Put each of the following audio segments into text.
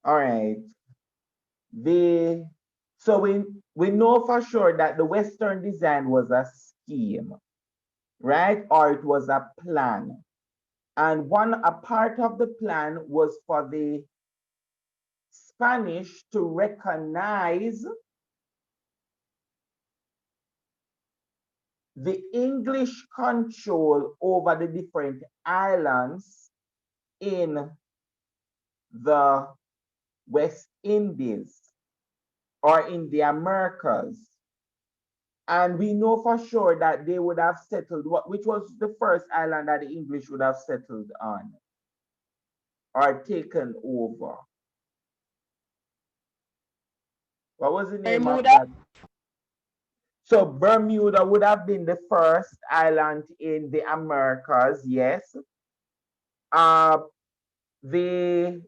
All right. So we know for sure that the Western design was a scheme, right? Or it was a plan. And a part of the plan was for the Spanish to recognize the English control over the different islands in the West Indies or in the Americas. And we know for sure that they would have settled, which was the first island that the English would have settled on or taken over. What was the name of Bermuda. that? So Bermuda would have been the first island in the Americas, yes. Uh, the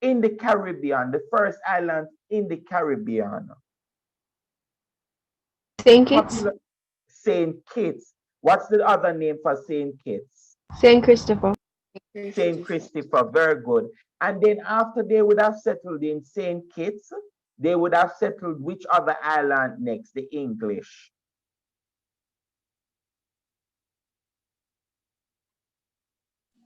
in the Caribbean, the first island in the Caribbean. St. Kitts. Popular Saint Kitts. What's the other name for Saint Kitts? St. Christopher. Saint Christopher, very good. And then after they would have settled in Saint Kitts, they would have settled which other island next? The English.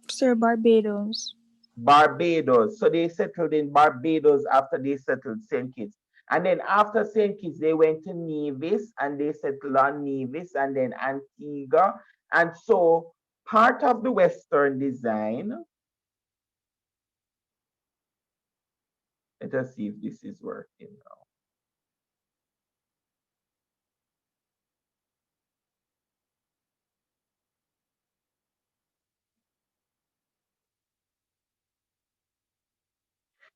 Sir, Barbados. Barbados. So they settled in Barbados after they settled St. Kitts. And then after St. Kitts, they went to Nevis and they settled on Nevis and then Antigua. And so part of the Western design, let us see if this is working now.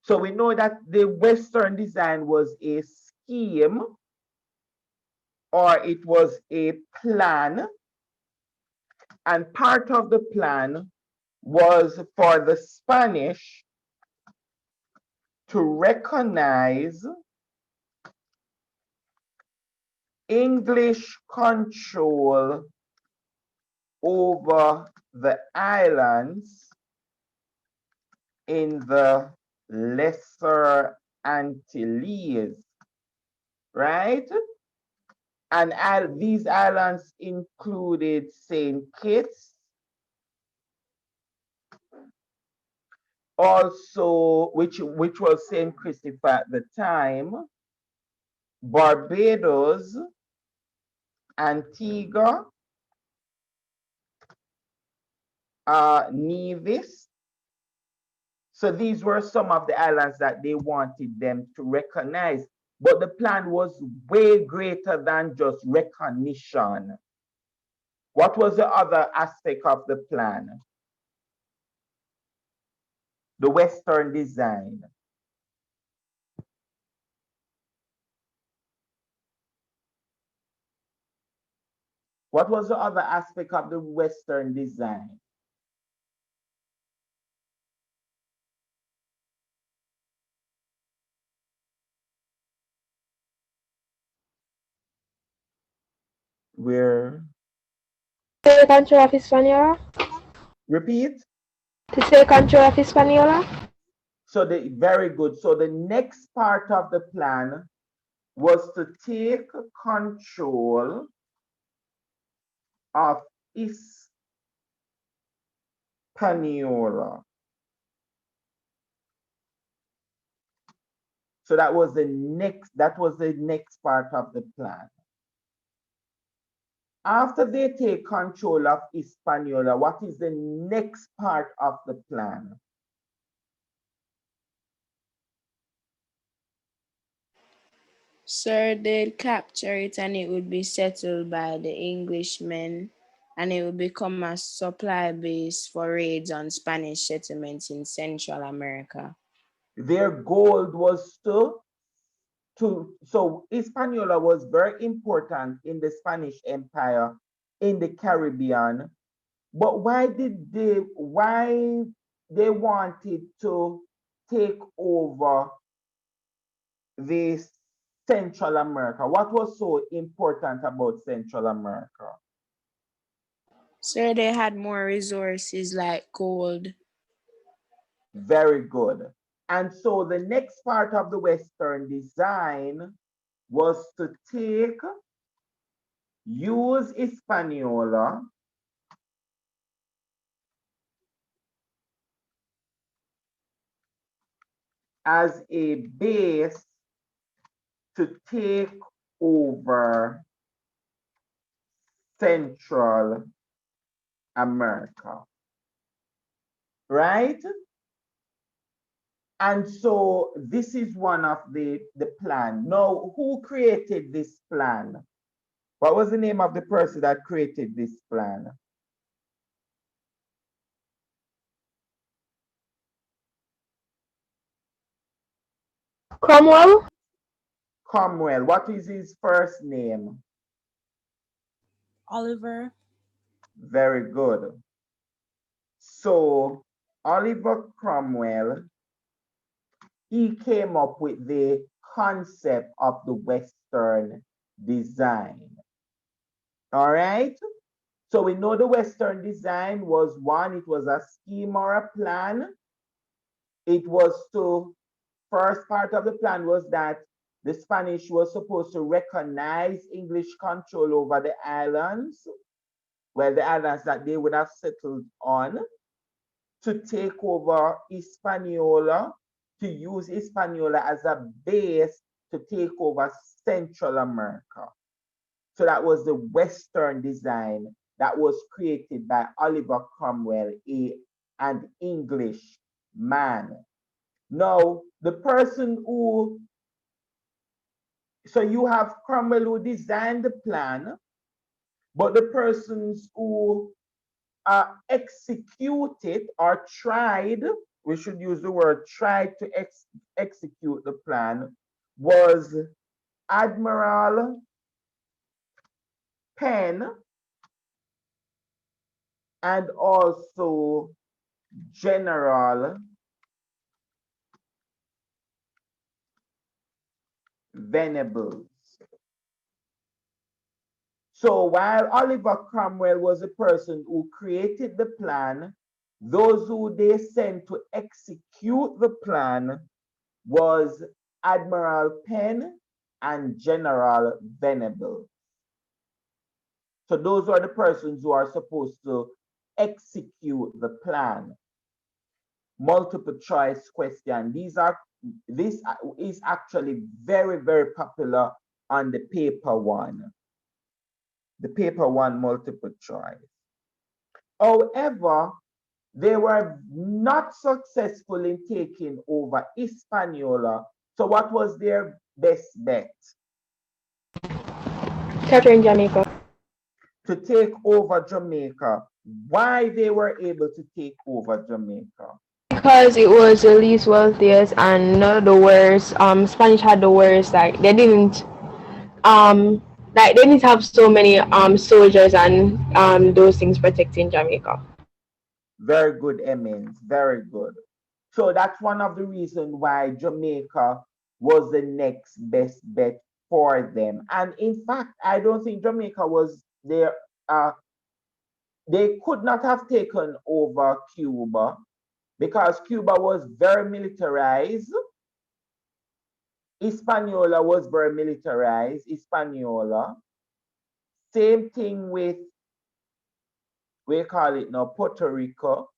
So we know that the Western design was a scheme or it was a plan. And part of the plan was for the Spanish to recognize English control over the islands in the Lesser Antilles, right? And these islands included St. Kitts, also which was St. Christopher at the time, Barbados, Antigua, Nevis. So these were some of the islands that they wanted them to recognize. But the plan was way greater than just recognition. What was the other aspect of the plan? The Western design. What was the other aspect of the Western design? Where, Take control of Hispaniola. repeat? To take control of Hispaniola. So very good. So the next part of the plan was to take control of Hispaniola. So that was the next part of the plan. After they take control of Hispaniola, what is the next part of the plan? Sir, they'd capture it and it would be settled by the Englishmen and it would become a supply base for raids on Spanish settlements in Central America. Their goal was so Hispaniola was very important in the Spanish Empire in the Caribbean. But why they wanted to take over the Central America? What was so important about Central America? Sir, they had more resources like gold. Very good. And so the next part of the Western design was to use Hispaniola as a base to take over Central America, right? And so this is one of the plan. Now, who created this plan? What was the name of the person that created this plan? Cromwell? Cromwell. What is his first name? Oliver. Very good. So Oliver Cromwell, he came up with the concept of the Western design. All right? So we know the Western design was one, it was a scheme or a plan. It was to, first part of the plan was that the Spanish was supposed to recognize English control over the islands, where the islands that they would have settled on, to take over Hispaniola, to use Hispaniola as a base to take over Central America. So that was the Western design that was created by Oliver Cromwell, an English man. Now, the person who, so you have Cromwell who designed the plan, but the persons who executed or tried, we should use the word tried to execute the plan, was Admiral Penn and also General Venables. So while Oliver Cromwell was the person who created the plan, those who they sent to execute the plan was Admiral Penn and General Venables. So those are the persons who are supposed to execute the plan. Multiple choice question. This is actually very, very popular on the paper one. The paper one multiple choice. However, they were not successful in taking over Hispaniola. So what was their best bet? Capturing Jamaica. To take over Jamaica. Why they were able to take over Jamaica? Because it was the least wealthiest and not the worst. Spanish had the worst. Like they didn't have so many soldiers and those things protecting Jamaica. Very good, Emmons. Very good. So that's one of the reasons why Jamaica was the next best bet for them. And in fact, I don't think Jamaica was there. They could not have taken over Cuba because Cuba was very militarized. Hispaniola was very militarized. Hispaniola. Same thing with, we call it now, Puerto Rico.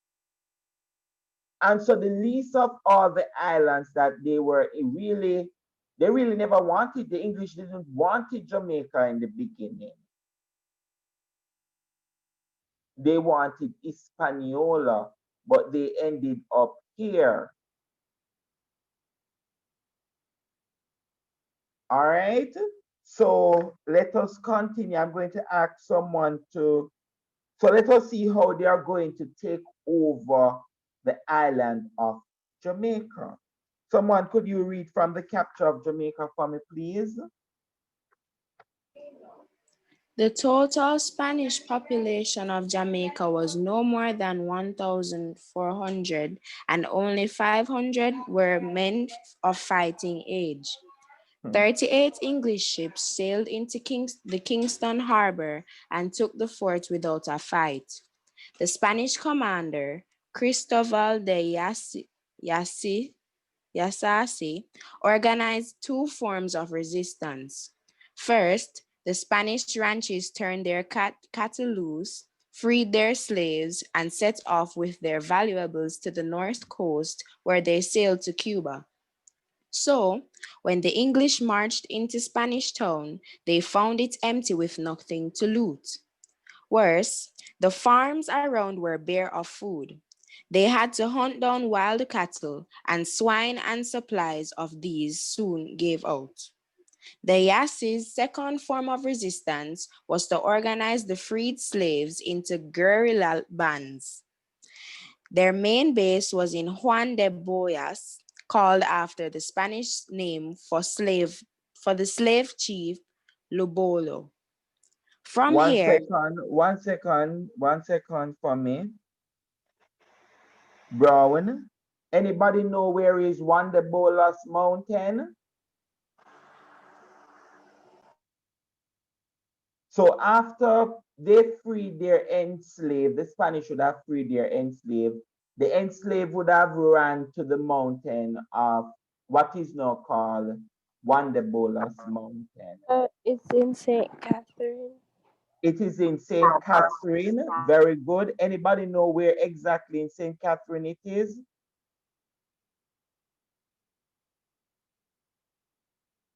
And so the least of all the islands that they really never wanted, the English didn't want Jamaica in the beginning. They wanted Hispaniola, but they ended up here. All right, so let us continue. I'm going to ask someone to, so let us see how they are going to take over the island of Jamaica. Someone, could you read from the capture of Jamaica for me, please? The total Spanish population of Jamaica was no more than 1,400, and only 500 were men of fighting age. 38 English ships sailed into the Kingston harbor and took the fort without a fight. The Spanish commander, Cristobal de Yaci, Yasasi, organized two forms of resistance. First, the Spanish ranchers turned their cattle loose, freed their slaves, and set off with their valuables to the north coast where they sailed to Cuba. So, when the English marched into Spanish Town, they found it empty with nothing to loot. Worse, the farms around were bare of food. They had to hunt down wild cattle, and swine and supplies of these soon gave out. The Yassi's second form of resistance was to organize the freed slaves into guerrilla bands. Their main base was in Juan de Boyas, called after the Spanish name for the slave chief Lobolo. From One here, second, 1 second, 1 second for me. Brown. Anybody know where is Wonderbolas Mountain? So after they freed their enslaved, the Spanish would have freed their enslaved. The enslaved would have run to the mountain of what is now called Wonderbolas Mountain. It's in St. Catherine. It is in St. Catherine. Very good. Anybody know where exactly in St. Catherine it is?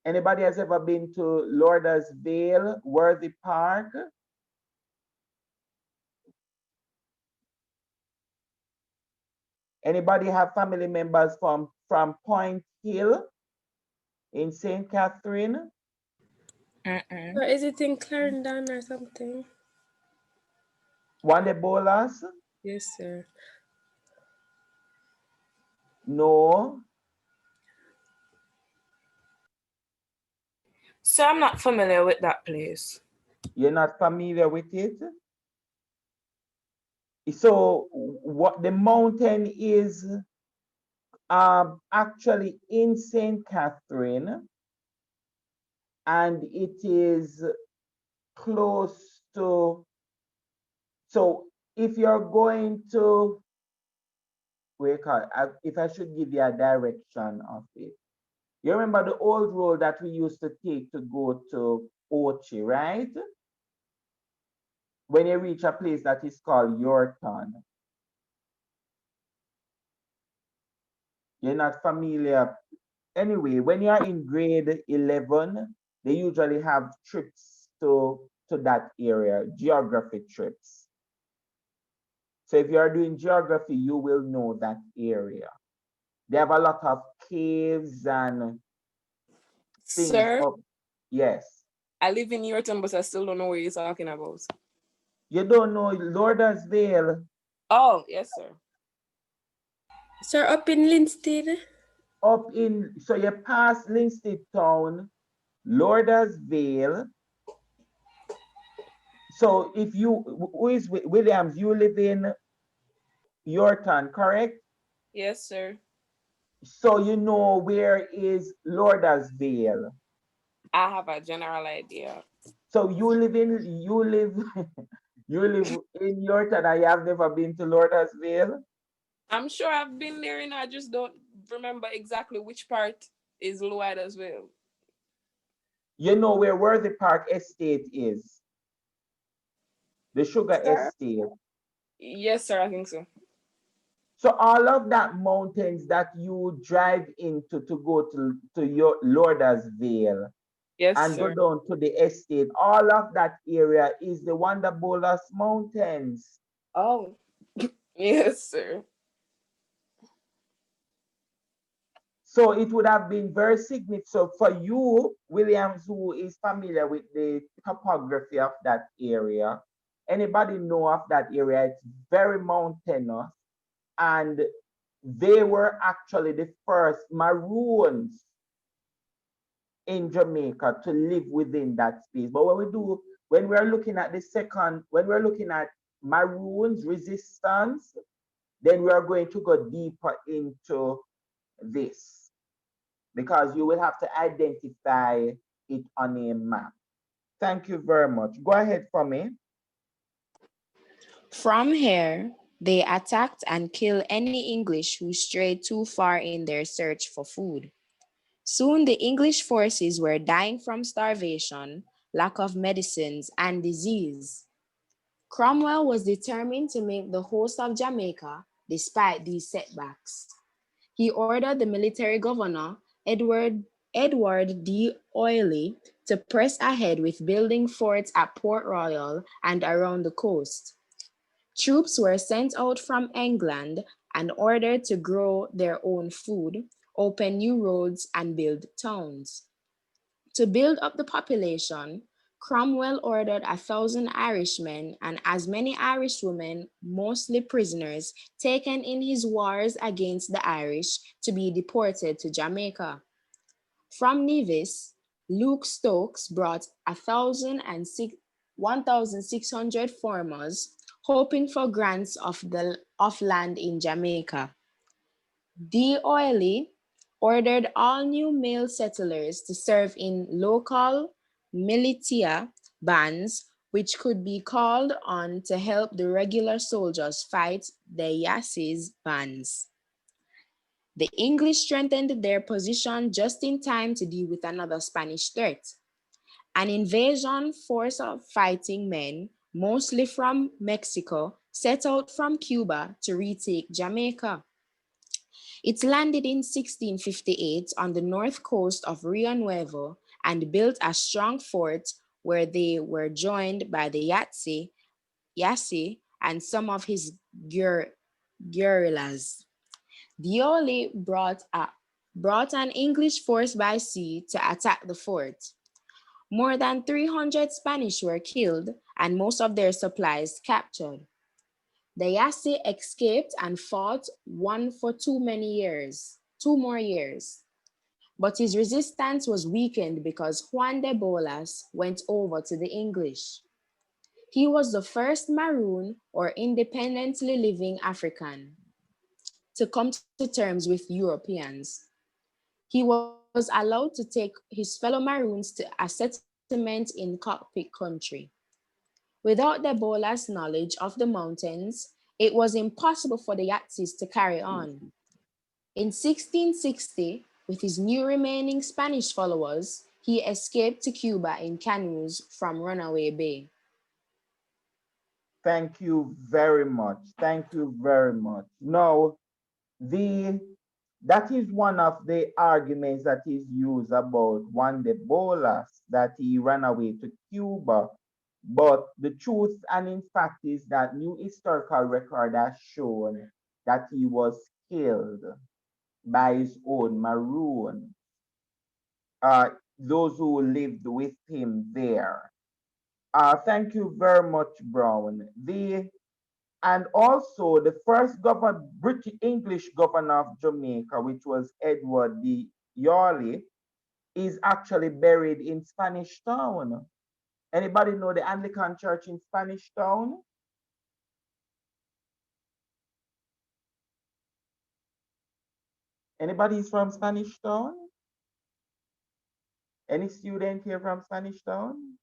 Anybody has ever been to Lauderdale's Vale, Worthy Park? Anybody have family members from Point Hill in St. Catherine? Or is it in Clarendon or something? Wandebolas? Yes, sir. No. So I'm not familiar with that place. You're not familiar with it? So what the mountain is actually in St. Catherine, and it is close to, so if you're going to, if I should give you a direction of it. You remember the old road that we used to take to go to Ochi, right? When you reach a place that is called Yorton. You're not familiar. Anyway, when you're in grade 11, they usually have trips to that area, geography trips. So if you're doing geography, you will know that area. They have a lot of caves and things. Sir, Yes. I live in Yorton, but I still don't know what you're talking about. You don't know Lauderdale? Oh, yes, sir. Sir, up in Linstead? So you pass Linstead Town, Lauderdale. So if you, who is Williams, you live in Yorton, correct? Yes, sir. So you know where is Lauderdale. I have a general idea. So you live you live in Yorton and you have never been to Lauderdale? I'm sure I've been there and I just don't remember exactly which part is Lloyd as well. You know where Worthy Park Estate is? The Sugar Estate. Yes, sir, I think so. So all of that mountains that you drive into to go to your Lauderdale, Yes, and sir. go down to the estate, all of that area is the Wonderbolas Mountains. Oh, yes, sir. So it would have been very significant. So for you, Williams, who is familiar with the topography of that area, anybody know of that area, it's very mountainous. And they were actually the first Maroons in Jamaica to live within that space. But when we're looking at when we're looking at Maroons resistance, then we are going to go deeper into this, because you will have to identify it on a map. Thank you very much. Go ahead for me. from here, They attacked and killed any English who strayed too far in their search for food. Soon the English forces were dying from starvation, lack of medicines, and disease. Cromwell was determined to make the host of Jamaica despite these setbacks. He ordered the military governor, Edward D. Oily, to press ahead with building forts at Port Royal and around the coast. Troops were sent out from England and ordered to grow their own food, open new roads, and build towns. To build up the population, Cromwell ordered 1,000 Irishmen and as many Irish women, mostly prisoners, taken in his wars against the Irish to be deported to Jamaica. From Nevis, Luke Stokes brought 1,600 farmers, hoping for grants of land in Jamaica. D. Oily ordered all new male settlers to serve in local militia bands, which could be called on to help the regular soldiers fight the Yass's bands. The English strengthened their position just in time to deal with another Spanish threat. An invasion force of fighting men, mostly from Mexico, set out from Cuba to retake Jamaica. It landed in 1658 on the north coast of Rio Nuevo and built a strong fort where they were joined by the Yassi and some of his guerrillas. Dioli brought an English force by sea to attack the fort. More than 300 Spanish were killed and most of their supplies captured. The Yassi escaped and fought one for two more years. But his resistance was weakened because Juan de Bolas went over to the English. He was the first Maroon or independently living African to come to terms with Europeans. He was allowed to take his fellow Maroons to a settlement in Cockpit country. Without the Bolas' knowledge of the mountains, it was impossible for the Yatsis to carry on. In 1660, with his new remaining Spanish followers, he escaped to Cuba in canoes from Runaway Bay. Thank you very much. Thank you very much. Now, the that is one of the arguments that is used about Juan de Bolas, that he ran away to Cuba. But the truth and in fact is that new historical record has shown that he was killed by his own Maroon, those who lived with him there. Thank you very much, Brown. And also the first British English governor of Jamaica, which was Edward D. Yawley, is actually buried in Spanish Town. Anybody know the Anglican Church in Spanish Town? Anybody is from Spanish Town? Any student here from Spanish Town?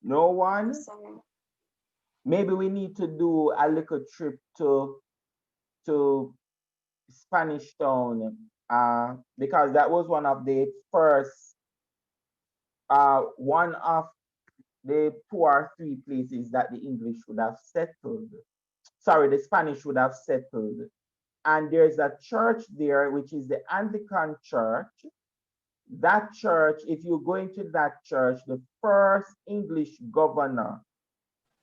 No one? Maybe we need to do a little trip to Spanish Town, because that was one of the first, one of the 2 or 3 places that the English would have settled. Sorry, the Spanish would have settled. And there's a church there, which is the Anglican Church. That church, if you go into that church, the first English governor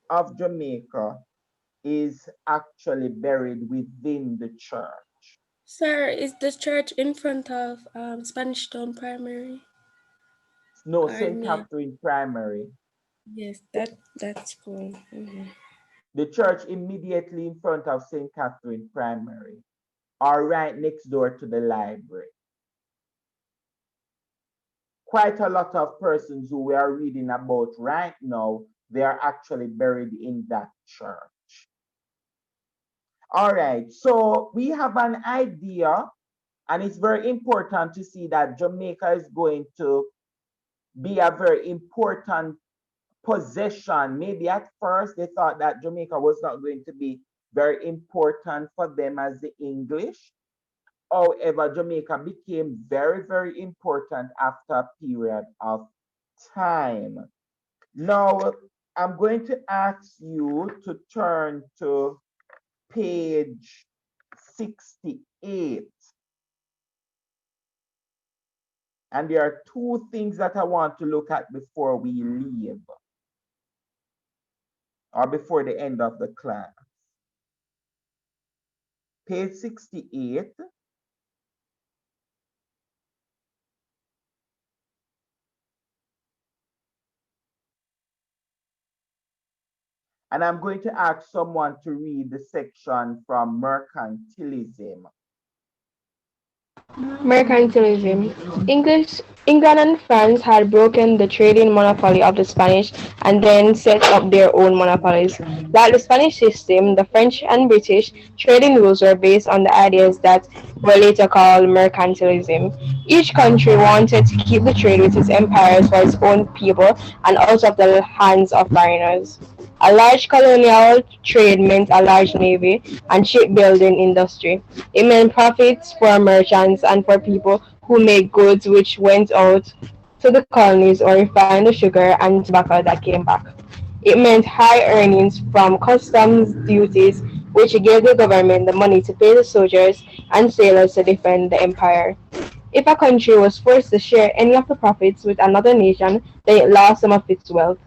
of Jamaica is actually buried within the church. Sir, is the church in front of Spanish Town Primary? No, St. Catherine Primary. Yes, that's cool. Mm-hmm. The church immediately in front of St. Catherine Primary, or right next door to the library. Quite a lot of persons who we are reading about right now, they are actually buried in that church. All right, so we have an idea, and it's very important to see that Jamaica is going to be a very important possession. Maybe at first they thought that Jamaica was not going to be very important for them as the English. However, Jamaica became very, very important after a period of time. Now, I'm going to ask you to turn to page 68. And there are two things that I want to look at before we leave, or before the end of the class. Page 68. And I'm going to ask someone to read the section from Mercantilism. Mercantilism. England and France had broken the trading monopoly of the Spanish and then set up their own monopolies. Like the Spanish system, the French and British trading rules were based on the ideas that were later called mercantilism. Each country wanted to keep the trade with its empires for its own people and out of the hands of foreigners. A large colonial trade meant a large navy and shipbuilding industry. It meant profits for merchants and for people who made goods which went out to the colonies or refined the sugar and tobacco that came back. It meant high earnings from customs duties, which gave the government the money to pay the soldiers and sailors to defend the empire. If a country was forced to share any of the profits with another nation, then it lost some of its wealth,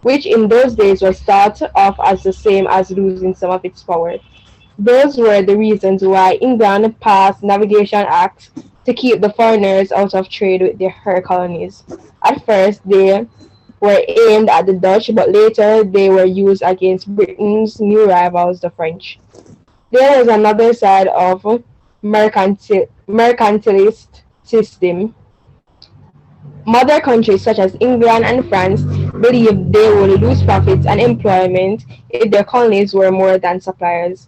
which in those days was thought of as the same as losing some of its power. Those were the reasons why England passed Navigation Acts to keep the foreigners out of trade with her colonies. At first, they were aimed at the Dutch, but later they were used against Britain's new rivals, the French. There was another side of mercantilist system. Mother countries such as England and France believed they would lose profits and employment if their colonies were more than suppliers.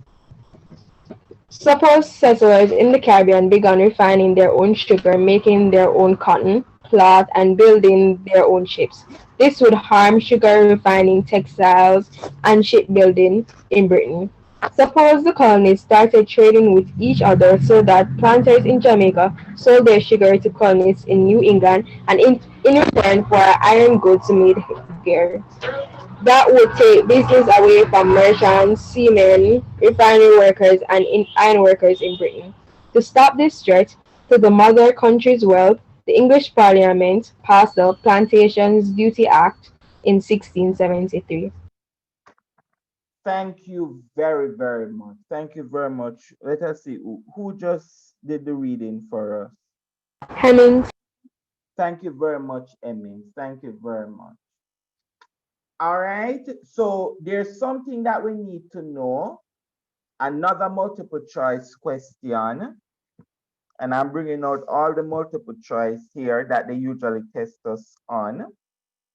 Suppose settlers in the Caribbean began refining their own sugar, making their own cotton, cloth, and building their own ships. This would harm sugar refining, textiles, and shipbuilding in Britain. Suppose the colonies started trading with each other so that planters in Jamaica sold their sugar to colonies in New England and in return for iron goods made here. That would take business away from merchants, seamen, refinery workers, and iron workers in Britain. To stop this threat to the mother country's wealth, the English Parliament passed the Plantations Duty Act in 1673. Thank you very, very much. Thank you very much. Let us see who just did the reading for us. Hemmings. Thank you very much, Emmons. Thank you very much. All right, so there's something that we need to know. Another multiple choice question. And I'm bringing out all the multiple choice here that they usually test us on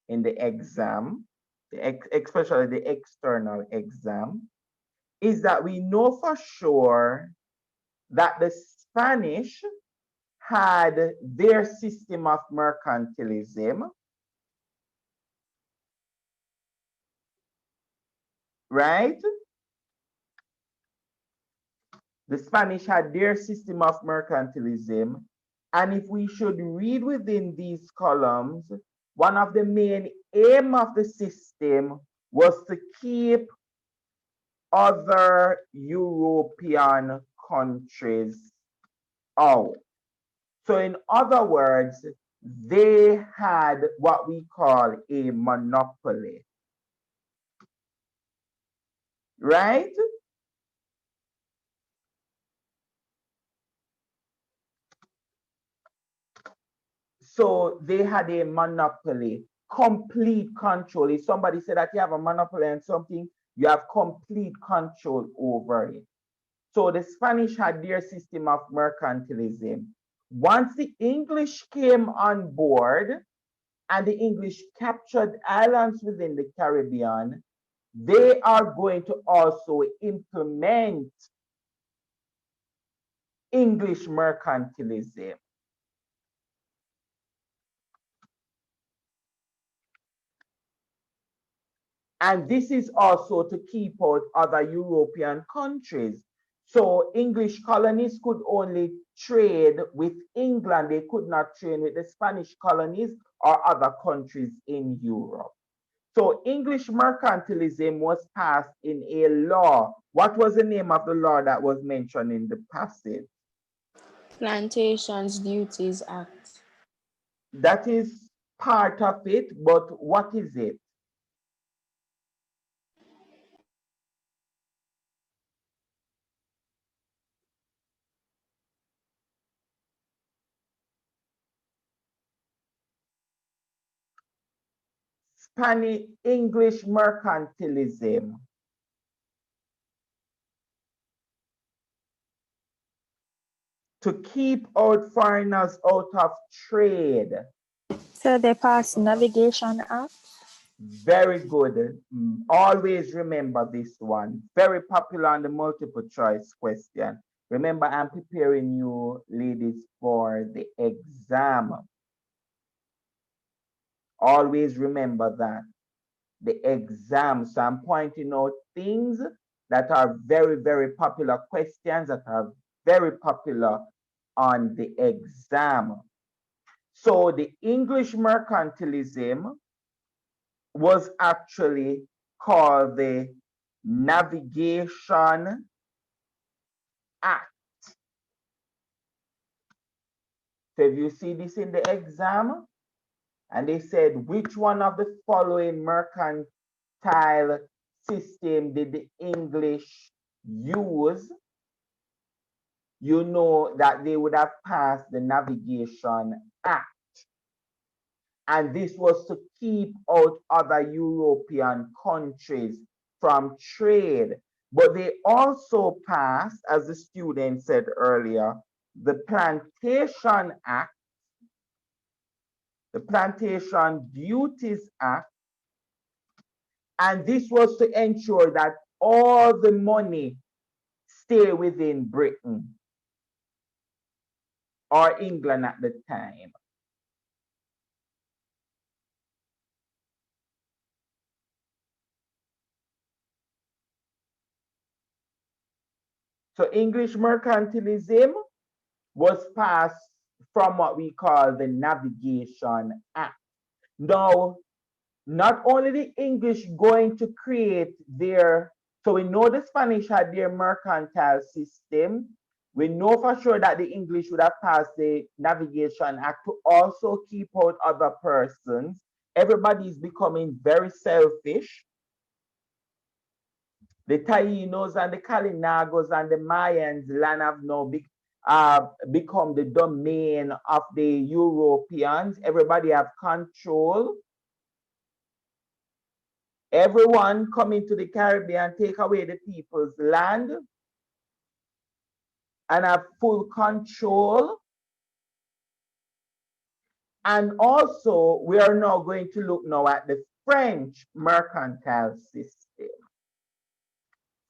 in the exam, especially the external exam, is that we know for sure that the Spanish had their system of mercantilism, right? The Spanish had their system of mercantilism. And if we should read within these columns, one of the main aim of the system was to keep other European countries out. So in other words, they had what we call a monopoly, right? So they had a monopoly, complete control. If somebody said that you have a monopoly on something, you have complete control over it. So the Spanish had their system of mercantilism. Once the English came on board and the English captured islands within the Caribbean, they are going to also implement English mercantilism. And this is also to keep out other European countries. So English colonies could only trade with England. They could not trade with the Spanish colonies or other countries in Europe. So English mercantilism was passed in a law. What was the name of the law that was mentioned in the passage? Plantations Duties Act. That is part of it, but what is it? Spanish English mercantilism. To keep out foreigners out of trade. So they passed Navigation Act. Very good. Always remember this one. Very popular on the multiple choice question. Remember, I'm preparing you, ladies, for the exam. Always remember that. The exam. So I'm pointing out things that are very, very popular questions that are very popular on the exam. So the English mercantilism was actually called the Navigation Act. So if you see this in the exam, and they said, which one of the following mercantile system did the English use? You know that they would have passed the Navigation Act. And this was to keep out other European countries from trade. But they also passed, as the student said earlier, the Plantation Act, the Plantation Duties Act, and this was to ensure that all the money stay within Britain or England at the time. So English mercantilism was passed from what we call the Navigation Act. Now, not only the English going to create their, so we know the Spanish had their mercantile system. We know for sure that the English would have passed the Navigation Act to also keep out other persons. Everybody is becoming very selfish. The Tainos and the Kalinagos and the Mayans land have now become the domain of the Europeans. Everybody have control. Everyone coming to the Caribbean take away the people's land and have full control. And also, we are now going to look now at the French mercantile system.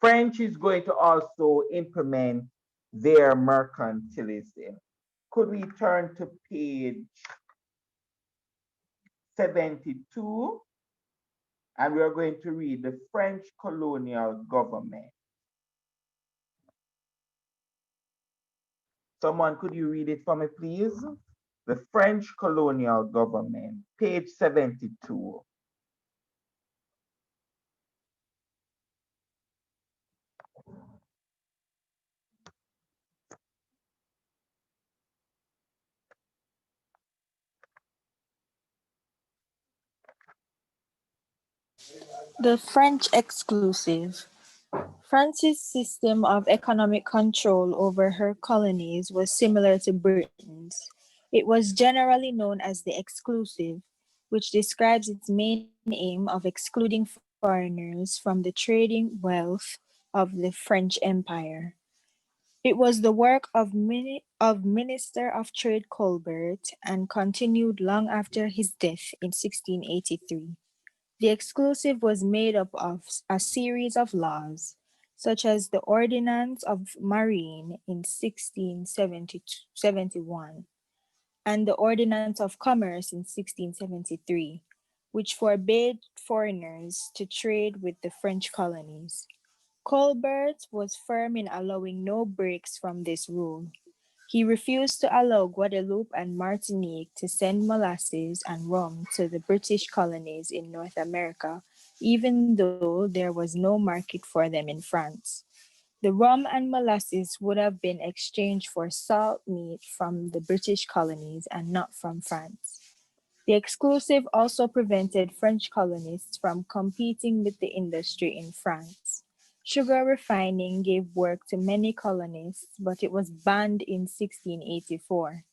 French is going to also implement their mercantilism. Could we turn to page 72? And we are going to read the French colonial government. Someone, could you read it for me, please? The French colonial government, page 72. The French exclusive. France's system of economic control over her colonies was similar to Britain's. It was generally known as the exclusive, which describes its main aim of excluding foreigners from the trading wealth of the French Empire. It was the work of Minister of Trade Colbert and continued long after his death in 1683. The exclusive was made up of a series of laws, such as the Ordinance of Marine in 1671 and the Ordinance of Commerce in 1673, which forbade foreigners to trade with the French colonies. Colbert was firm in allowing no breaks from this rule. He refused to allow Guadeloupe and Martinique to send molasses and rum to the British colonies in North America, even though there was no market for them in France. The rum and molasses would have been exchanged for salt meat from the British colonies and not from France. The exclusive also prevented French colonists from competing with the industry in France. Sugar refining gave work to many colonists, but it was banned in 1684.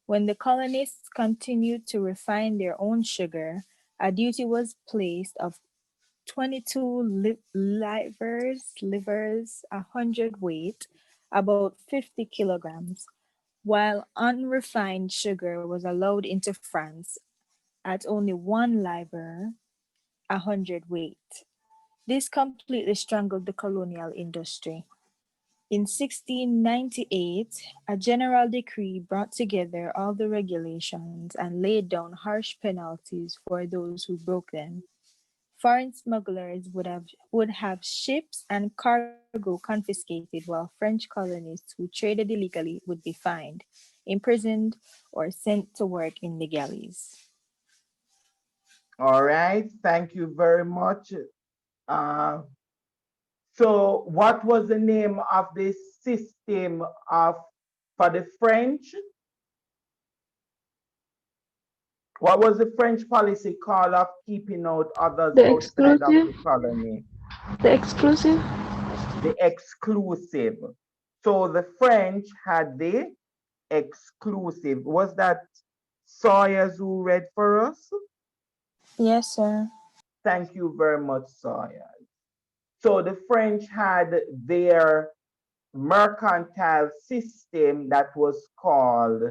When the colonists continued to refine their own sugar, a duty was placed of 22 livers, a hundredweight, about 50 kilograms, while unrefined sugar was allowed into France at only one liver, a hundredweight. This completely strangled the colonial industry. In 1698, a general decree brought together all the regulations and laid down harsh penalties for those who broke them. Foreign smugglers would have ships and cargo confiscated, while French colonists who traded illegally would be fined, imprisoned, or sent to work in the galleys. All right, thank you very much. Uh, so what was the name of this system of for the French? What was the French policy called of keeping out others The outside of exclusive, the colony? the exclusive, The exclusive. So the French had the exclusive. Was that Sawyers who read for us? Yes, sir. Thank you very much, Sawyer. So the French had their mercantile system that was called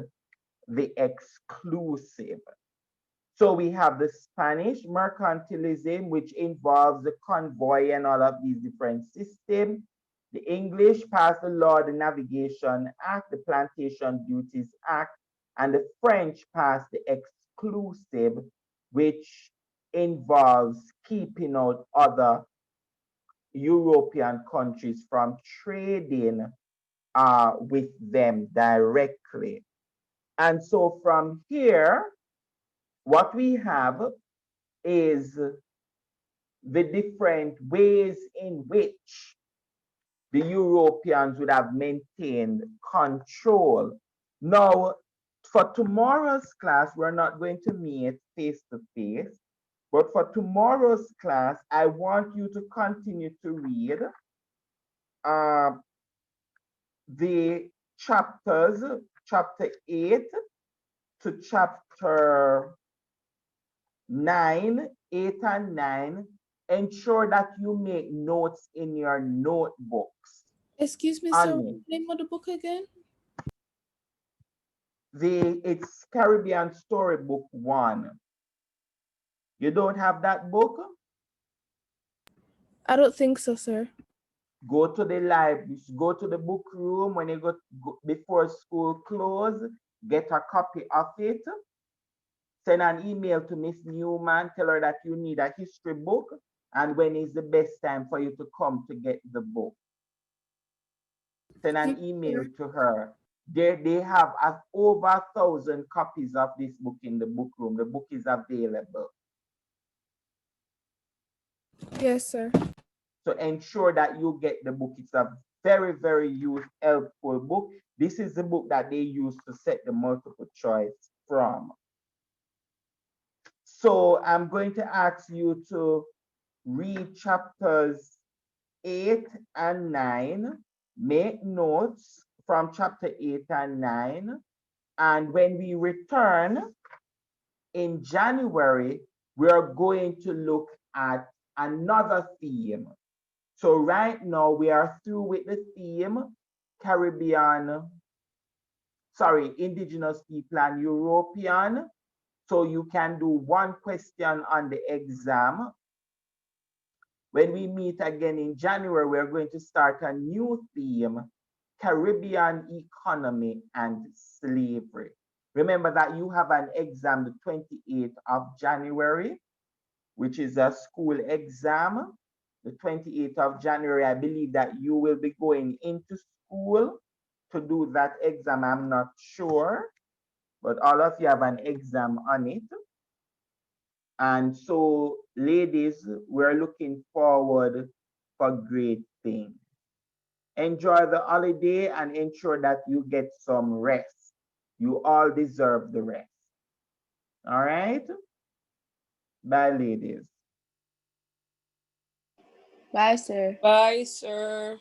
the exclusive. So we have the Spanish mercantilism, which involves the convoy and all of these different systems. The English passed the Law, the Navigation Act, the Plantation Duties Act, and the French passed the exclusive, which involves keeping out other European countries from trading with them directly. And so from here, what we have is the different ways in which the Europeans would have maintained control. Now, for tomorrow's class, we're not going to meet face to face, but for tomorrow's class, I want you to continue to read uh, the chapters, chapter 8 to chapter 9, 8 and 9. Ensure that you make notes in your notebooks Excuse me, sir. on What's it. the name of the book again? It's Caribbean Storybook 1. You don't have that book? I don't think so, sir. Go to the library, go to the book room when you go before school close, get a copy of it, send an email to Miss Newman, tell her that you need a history book, and when is the best time for you to come to get the book. Send an Yes, email sir. to her. They have over 1,000 copies of this book in the book room. The book is available. Yes, sir. So ensure that you get the book. It's a very, very helpful book. This is the book that they use to set the multiple choice from. So I'm going to ask you to read chapters 8 and 9. Make notes from chapter 8 and 9. And when we return in January, we are going to look at another theme. So right now we are through with the theme Indigenous people and European. So you can do one question on the exam. When we meet again in January, we're going to start a new theme, Caribbean economy and slavery. Remember that you have an exam the 28th of January. which is a school exam. The 28th of January, I believe that you will be going into school to do that exam. I'm not sure, but all of you have an exam on it. And so, ladies, we're looking forward for great things. Enjoy the holiday and ensure that you get some rest. You all deserve the rest. All right? Bye, ladies. Bye, sir. Bye, sir.